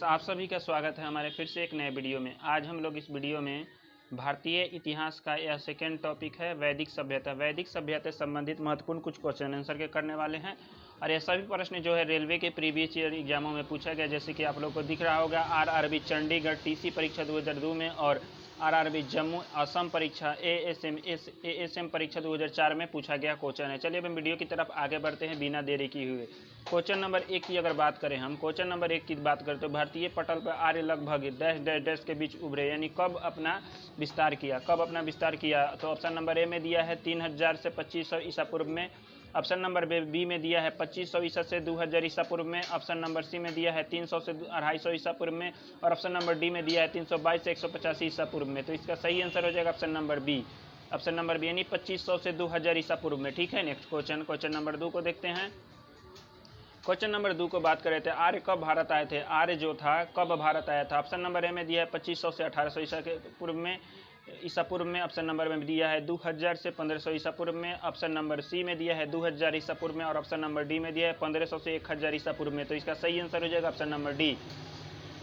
आप सभी का स्वागत है हमारे फिर से एक नए वीडियो में। आज हम लोग इस वीडियो में भारतीय इतिहास का यह सेकेंड टॉपिक है वैदिक सभ्यता। वैदिक सभ्यता से संबंधित महत्वपूर्ण कुछ क्वेश्चन आंसर के करने वाले हैं और ये सभी प्रश्न जो है रेलवे के प्रीवियस ईयर एग्जामों में पूछा गया। जैसे कि आप लोग को दिख रहा होगा आरआरबी चंडीगढ़ टीसी परीक्षा 2002 में और आरआरबी जम्मू असम परीक्षा एएसएम परीक्षा 2004 में पूछा गया क्वेश्चन है। चलिए अब हम वीडियो की तरफ आगे बढ़ते हैं बिना देरी किए हुए। क्वेश्चन नंबर 1 की अगर बात करें हम क्वेश्चन नंबर 1 की बात करें तो भारतीय पटल पर आर्य लगभग डैश डैश डैश के बीच उभरे, यानी कब अपना विस्तार किया। तो ऑप्शन नंबर ए में दिया है 3000 से 2500 ईसा पूर्व में। ऑप्शन नंबर बी में दिया है 2500 ईसा से 2000 ईसा पूर्व में। ऑप्शन नंबर सी में दिया है 300 से 250 ईसा पूर्व में और ऑप्शन नंबर डी में दिया है 322 से 185 ईसा पूर्व में। तो इसका सही आंसर हो जाएगा ऑप्शन नंबर बी यानी 2500 से 2000 ईसा पूर्व में। ठीक है, नेक्स्ट क्वेश्चन नंबर 2 को देखते हैं। क्वेश्चन नंबर 2 को बात करें थे आर्य कब भारत आए थे। आर्य जो था कब भारत आया था। ऑप्शन नंबर ए में दिया है 2500 से 1800 ईसा पूर्व में। ऑप्शन नंबर में दिया है 2000 से 1500 ईसा पूर्व में। ऑप्शन नंबर सी में दिया है 2000 ईसा पूर्व में और ऑप्शन नंबर डी में दिया है 1500 से 1000 ईसा पूर्व में। तो इसका सही आंसर हो जाएगा ऑप्शन नंबर डी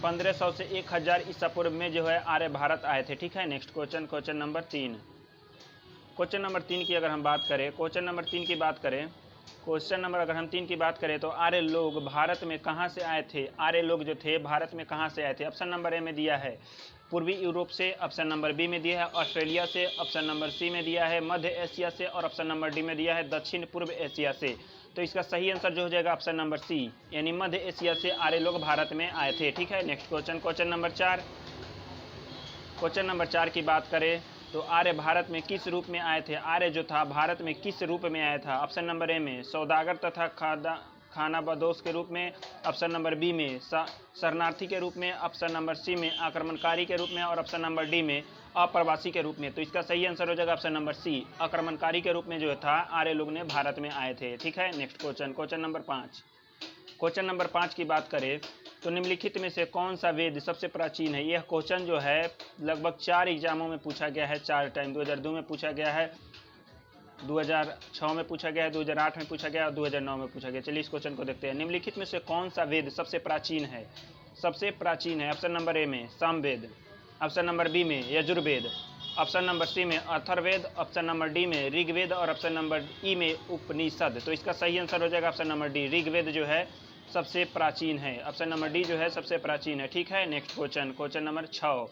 1500 से 1000 ईसा पूर्व में जो है आर्य भारत आए थे। ठीक है, next question number 3। Question number 3 की अगर हम बात करें क्वेश्चन नंबर 3 की बात करें तो आर्य लोग भारत में कहाँ से आए थे। आर्य लोग जो थे भारत में कहाँ से आए थे। ऑप्शन नंबर ए में दिया है पूर्वी यूरोप से। ऑप्शन नंबर बी में दिया है ऑस्ट्रेलिया से। ऑप्शन नंबर सी में दिया है मध्य एशिया से और ऑप्शन नंबर डी में दिया है दक्षिण पूर्व एशिया से। तो इसका सही आंसर जो हो जाएगा ऑप्शन नंबर सी यानी मध्य एशिया से आर्य लोग भारत में आए थे। ठीक है, next question number 4। Question number 4 की बात करें तो आर्य भारत में किस रूप में आए थे। आर्य जो था भारत में किस रूप में आया था। ऑप्शन नंबर ए में सौदागर तथा खानाबदोश के रूप में। ऑप्शन नंबर बी में शरणार्थी के रूप में। ऑप्शन नंबर सी में आक्रमणकारी के रूप में और ऑप्शन नंबर डी में अप्रवासी के रूप में। तो इसका सही आंसर हो जाएगा ऑप्शन नंबर सी आक्रमणकारी के रूप में जो था आर्य लोग ने भारत में आए थे। ठीक है, next question number 5। Question number 5 की बात करें तो निम्नलिखित में से कौन सा वेद सबसे प्राचीन है। यह क्वेश्चन जो है लगभग 4 एग्जामों में पूछा गया है, 4 टाइम। 2002 में पूछा गया है, 2006 में पूछा गया है, 2008 में पूछा गया और 2009 में पूछा गया। चलिए इस क्वेश्चन को देखते हैं। निम्नलिखित में से कौन सा वेद सबसे प्राचीन है। ऑप्शन नंबर ए में सामवेद। ऑप्शन नंबर बी में यजुर्वेद। ऑप्शन नंबर सी में अथर्ववेद। ऑप्शन नंबर डी में ऋग्वेद और ऑप्शन नंबर ई में उपनिषद। तो इसका सही आंसर हो जाएगा ऑप्शन नंबर डी ऋग्वेद जो है सबसे प्राचीन है। ऑप्शन नंबर डी जो है सबसे प्राचीन है। ठीक है, next question number 6।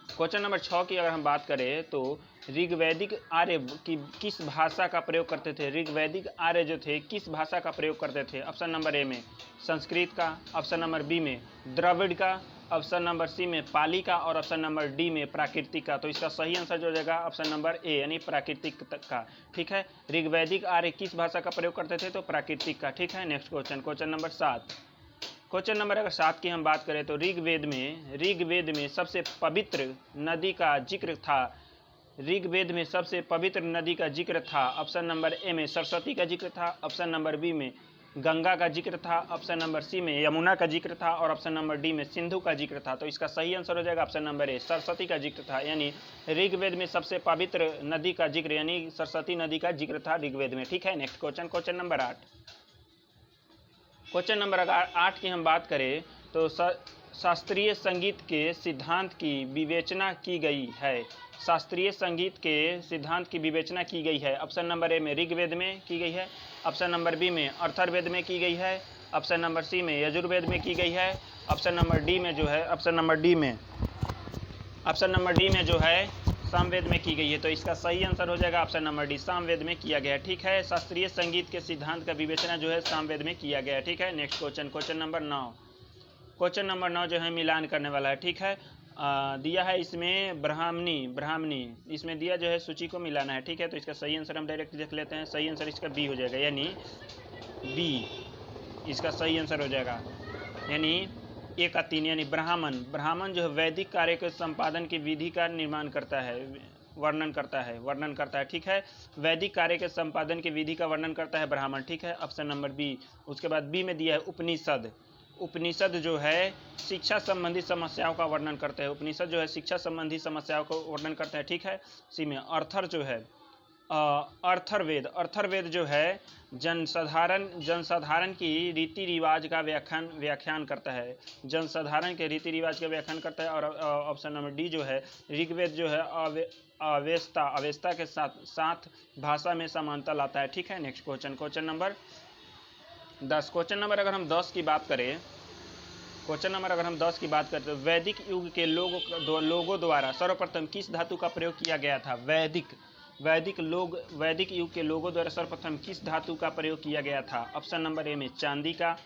Question number 6 की अगर हम बात करें तो ऋग्वैदिक आर्य की किस भाषा का प्रयोग करते थे। ऋग्वैदिक आर्य जो थे किस भाषा का प्रयोग करते थे। ऑप्शन नंबर ए में संस्कृत का। ऑप्शन नंबर बी में द्रविड़ का। ऑप्शन नंबर सी में पाली का और ऑप्शन नंबर डी में प्राकृतिक का। तो इसका सही आंसर जो हो जाएगा ऑप्शन नंबर ए यानी प्राकृतिक का। ठीक है, ऋग्वैदिक आर्य किस भाषा का प्रयोग करते थे तो प्राकृतिक का। ठीक है, next question number 7। Question number अगर 7 की हम बात करें तो ऋग्वेद में सबसे पवित्र नदी का जिक्र था। ऋग्वेद में सबसे पवित्र नदी का जिक्र था। ऑप्शन नंबर ए में सरस्वती का जिक्र था। ऑप्शन नंबर बी में गंगा का जिक्र था। ऑप्शन नंबर सी में यमुना का जिक्र था और ऑप्शन नंबर डी में सिंधु का जिक्र था। तो इसका सही आंसर हो जाएगा ऑप्शन नंबर ए सरस्वती का जिक्र था, यानी ऋग्वेद में सबसे पवित्र नदी का जिक्र यानी सरस्वती नदी का जिक्र था ऋग्वेद में। ठीक है, next question number 8। Question number 8 की हम बात करें तो शास्त्रीय संगीत के सिद्धांत की विवेचना की गई है। शास्त्रीय संगीत के सिद्धांत की विवेचना की गई है। ऑप्शन नंबर ए में ऋग्वेद में की गई है। ऑप्शन नंबर बी में अथर्ववेद में की गई है। ऑप्शन नंबर सी में यजुर्वेद में की गई है। ऑप्शन नंबर डी में जो है सामवेद में की गई है। तो इसका सही आंसर हो जाएगा ऑप्शन नंबर डी सामवेद में किया गया है। ठीक है, शास्त्रीय संगीत के सिद्धांत का विवेचना जो है सामवेद में किया गया है। ठीक है, next question number 9। Question number 9 जो है मिलान करने वाला है। ठीक है, दिया है इसमें ब्राह्मणी इसमें दिया जो है सूची को मिलाना है। ठीक है, तो इसका सही आंसर हम डायरेक्ट देख लेते हैं। सही आंसर इसका बी हो जाएगा, यानी बी इसका सही आंसर हो जाएगा, यानी 1 का 3 यानी ब्राह्मण जो है वैदिक कार्य के संपादन की विधि का वर्णन करता है। ठीक है, वैदिक कार्य के संपादन की विधि का वर्णन करता है ब्राह्मण। ठीक है, ऑप्शन नंबर बी। उसके बाद बी में दिया है उपनिषद जो है शिक्षा संबंधी समस्याओं का वर्णन करते हैं। उपनिषद जो है शिक्षा संबंधी समस्याओं को वर्णन करते हैं। ठीक है, सी में अर्थर जो है अर्थरवेद। अर्थरवेद जो है जनसाधारण की रीति रिवाज का व्याख्यान करता है, जनसाधारण के रीति रिवाज का व्याख्यान करता है। और ऑप्शन नंबर डी जो है ऋग्वेद जो है अवेस्ता के साथ भाषा में समानता लाता है। ठीक है, next question number 10। Question number अगर हम 10 की बात करें तो वैदिक युग के लोगों द्वारा सर्वप्रथम किस धातु का प्रयोग किया गया था? वैदिक युग के लोगों द्वारा सर्वप्रथम किस धातु का प्रयोग किया गया था? ऑप्शन नंबर ए में चांदी का,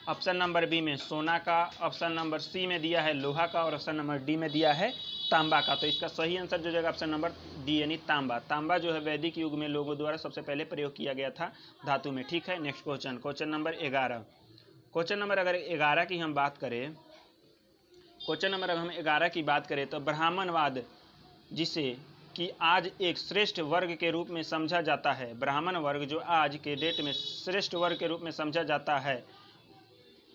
ऑप्शन नंबर बी में सोना का, ऑप्शन नंबर सी में दिया है लोहा का, और ऑप्शन नंबर डी में दिया है तांबा का। तो इसका सही आंसर जो जाएगा ऑप्शन नंबर डी यानी तांबा। तांबा जो है वैदिक युग में लोगों द्वारा सबसे पहले प्रयोग किया गया था धातु में। ठीक है, next question number 11। Question number अगर 11 की हम बात करें, तो ब्राह्मणवाद जिसे कि आज एक श्रेष्ठ वर्ग के रूप में समझा जाता है, ब्राह्मण वर्ग जो आज के डेट में श्रेष्ठ वर्ग के रूप में समझा जाता है,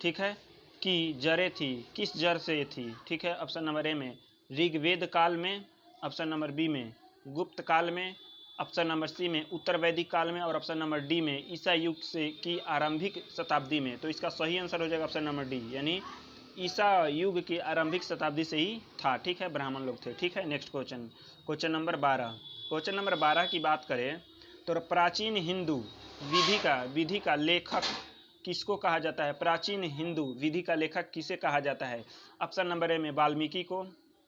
ठीक है, कि जड़ें थी, किस जड़ से थी? ठीक है, ऑप्शन नंबर ए में ऋग्वेद काल में, ऑप्शन नंबर बी में गुप्त काल में, ऑप्शन नंबर सी में उत्तर वैदिक काल में, और ऑप्शन नंबर डी में ईसा युग से की आरंभिक शताब्दी में। तो इसका सही आंसर हो जाएगा ऑप्शन नंबर डी यानी ईसा युग की आरंभिक शताब्दी से ही था। ठीक है, ब्राह्मण लोग थे। ठीक है, next question number 12। Question number 12 की बात करें तो प्राचीन हिंदू विधि का लेखक किसको कहा जाता है? प्राचीन हिंदू विधि का लेखक किसे कहा जाता है? ऑप्शन नंबर ए में वाल्मीकि को,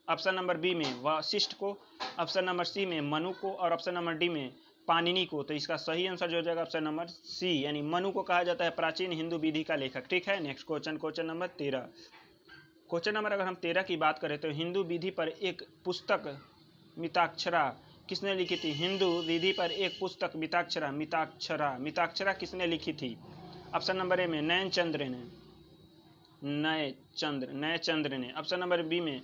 ऑप्शन नंबर बी में वशिष्ठ को, ऑप्शन नंबर सी में मनु को, और ऑप्शन नंबर डी में पाणिनि को। तो इसका सही आंसर जो हो जाएगा ऑप्शन नंबर सी यानी मनु को कहा जाता है प्राचीन हिंदू विधि का लेखक। ठीक है, next question number 13। Question number अगर हम 13 की बात करें तो हिंदू विधि पर एक पुस्तक मिताक्षरा किसने लिखी थी? हिंदू विधि पर एक पुस्तक मिताक्षरा किसने लिखी थी? ऑप्शन नंबर ए में नयनचंद्र ने, ऑप्शन नंबर बी में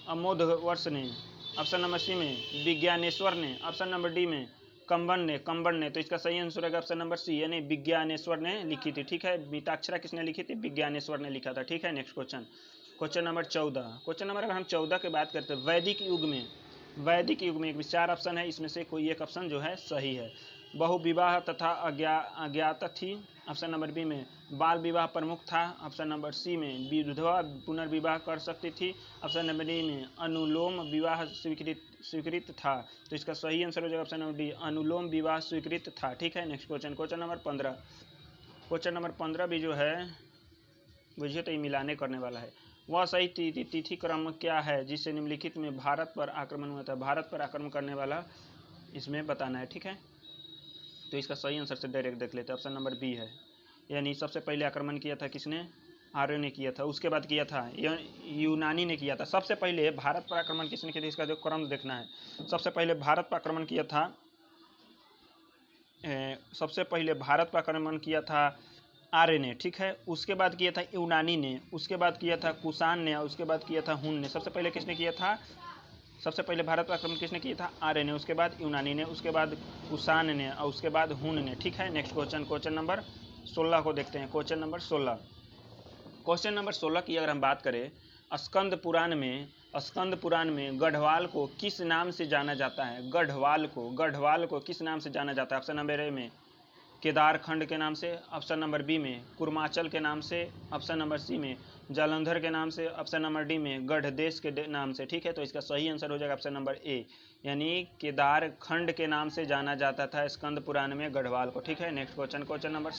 अमोधवर्ष ने, ऑप्शन नंबर सी में विज्ञानेश्वर ने, ऑप्शन नंबर डी में कंबन ने। तो इसका सही आंसर है ऑप्शन नंबर सी यानी विज्ञानेश्वर ने लिखी थी। ठीक है, मिताक्षरा किसने लिखी थी? विज्ञानेश्वर ने लिखा था। ठीक है, next question number 14। Question number अगर हम 14 की बात करते हैं वैदिक युग में एक 4 ऑप्शन है, इसमें से कोई एक ऑप्शन जो है सही है। बहुविवाह तथा अज्ञात थी, ऑप्शन नंबर बी में बाल विवाह प्रमुख था, ऑप्शन नंबर सी में विधवा पुनर्विवाह कर सकती थी, ऑप्शन नंबर डी में अनुलोम विवाह स्वीकृत था। तो इसका सही आंसर हो जाएगा ऑप्शन नंबर डी अनुलोम विवाह स्वीकृत था। ठीक है, next question number 15। Question number 15 भी जो है बुझिए तो ये मिलाने करने वाला है। वह सही तिथि क्रम क्या है जिससे निम्नलिखित में भारत पर आक्रमण हुआ था? भारत पर आक्रमण करने वाला इसमें बताना है। ठीक है, तो इसका सही आंसर से डायरेक्ट देख लेते हैं, ऑप्शन नंबर बी है यानी सबसे पहले आक्रमण किया था किसने? आर्य ने किया था, उसके बाद किया था यूनानी ने किया था। सबसे पहले भारत पर आक्रमण किसने किया था? इसका जो क्रम देखना है। सबसे पहले भारत पर आक्रमण किया था आर्य ने। ठीक है, उसके बाद किया था यूनानी ने, उसके बाद किया था कुषाण ने, उसके बाद किया था हुन ने। सबसे पहले किसने किया था? सबसे पहले भारत पर आक्रमण किसने किया था? आर्य ने, उसके बाद यूनानी ने, उसके बाद कुषाण ने, और उसके बाद हुन ने। ठीक है, नेक्स्ट क्वेश्चन नंबर 16 को देखते हैं। क्वेश्चन नंबर 16 की अगर हम बात करें, स्कंद पुराण में गढ़वाल को किस नाम से जाना जाता है? गढ़वाल को किस नाम से जाना जाता है? ऑप्शन नंबर ए में केदारखंड के नाम से, ऑप्शन नंबर बी में कुर्माचल के नाम से, ऑप्शन नंबर सी में जालंधर के नाम से, ऑप्शन नंबर डी में गढ़देश के नाम से। ठीक है, तो इसका सही आंसर हो जाएगा ऑप्शन नंबर ए यानी केदारखंड के नाम से जाना जाता था स्कंद पुराण में गढ़वाल को। ठीक है, नेक्स्ट क्वेश्चन नंबर